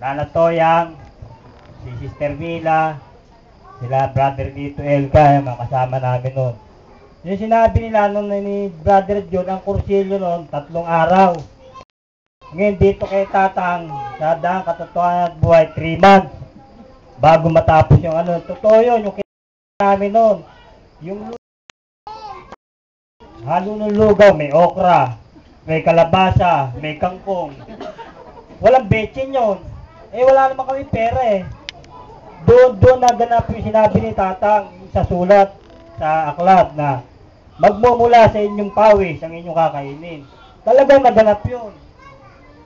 Nana Toyang, si Sister Mila, sila Brother Dito Elka, yung mga kasama namin noon. Yung sinabi nila noon ni Brother John, ang kursilyo noon, 3 araw. Ngayon dito kay Tatang, sa Daang Katotohanan at Buhay, 3 months. Bago matapos yung ano, totoo yun, yung namin noon. Yung halo ng lugaw, may okra, may kalabasa, may kangkong. Walang betchin yun. Wala naman kami pera eh. Doon naganap yung sinabi ni Tatang sa sulat, sa aklat na magmumula sa inyong pawis ang inyong kakainin. Talagang naganap yun.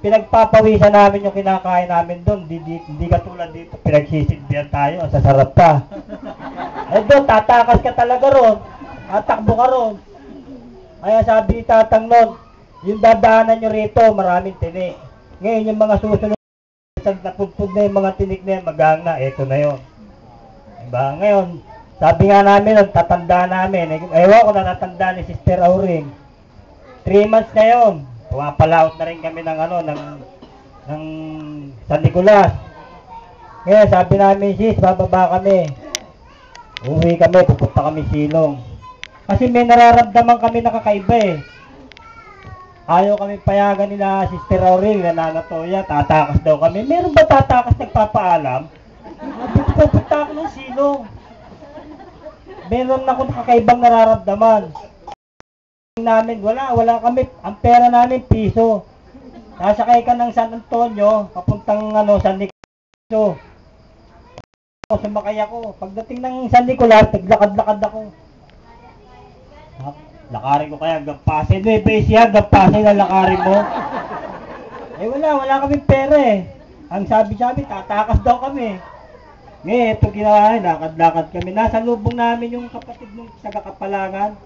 Pinagpapawisan namin yung kinakain namin doon. Hindi katulad dito, pinagsisilbihan tayo, sasarap pa. Doon, tatakas ka talaga ron. Atakbo ka ron. Kaya sabi ni Tatang noon, yung dadaanan nyo rito, maraming tinik. Ngayon, yung mga susunod, napudpud na yung mga tinik na yun, magang na, eto na yun. Diba? Ngayon, sabi nga namin, tatanda namin, ewan ko natatanda ni Sister Auring, 3 months na yun, pumapalaot na rin kami ng ng San Nicolas. Ngayon, sabi namin, sis, bababa kami. Uwi kami, pupunta kami Silong. Kasi may nararamdaman kami na kakaiba eh. Ayaw kami payagan nila Sister Auring na Nanatoya, tatakas daw kami. Meron ba tatakas nagpapaalam? Pupunta ako ng Silong. Meron akong kakaibang nararamdaman. Namin, wala kami, ang pera namin piso. Nasakay ka ng San Antonio, papuntang San Nicolas. Sumakay ako. Pagdating ng San Nicolas, naglakad-lakad ako. Lakarin ko kaya hanggang Pasay. Nueva Ecija, hanggang Pasay na lakarin mo. Wala kami pera eh. Ang sabi, tatakas daw kami. Ngayon, ito ginawa, lakad-lakad kami. Nasa lubong namin yung kapatid nung sa Kapalangan.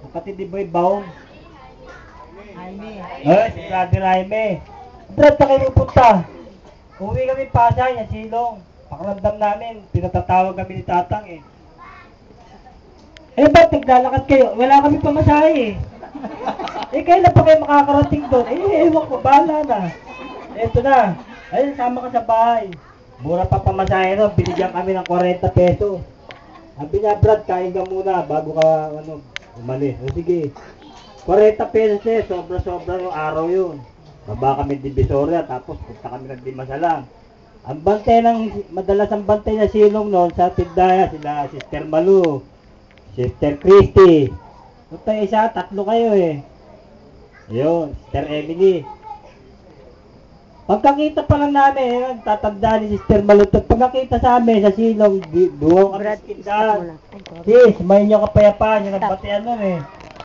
Kapatid ni Boy Baong. Jaime. Si Brother Jaime. Brad, na kayo pupunta. Uwi kami Pasay, yung Silong. Pakiramdam namin, pinatatawag kami ni Tatang eh. Ba't naglalakad kayo? Wala kami pamasahe eh. Kailan pa kayo makakarating doon? Ewan ko, bahala na. Eto na. Ayun, sama ka sa bahay. Mura pa pamasahe no, binigyan kami ng 40 pesos. Sabi niya, Brad, kain ka muna bago ka, umalis. Sige. 40 pesos eh, sobra-sobra yung araw yun. Baba kami Divisoria, tapos punta kami ng Dimasalang. Ang bantay madalas ang bantay na Silong noon sa tindaya, sila Sister Malu, Sister Christy. Punta isa, 3 kayo eh. Yun, Sister Emily. Pagkakita pa lang namin, tatanda ni Sister Malutot. Pagkakita sa amin sa Silong, buong kami sa tindahan. Sis, may inyo kapayapaan, yung nagbatian nun eh.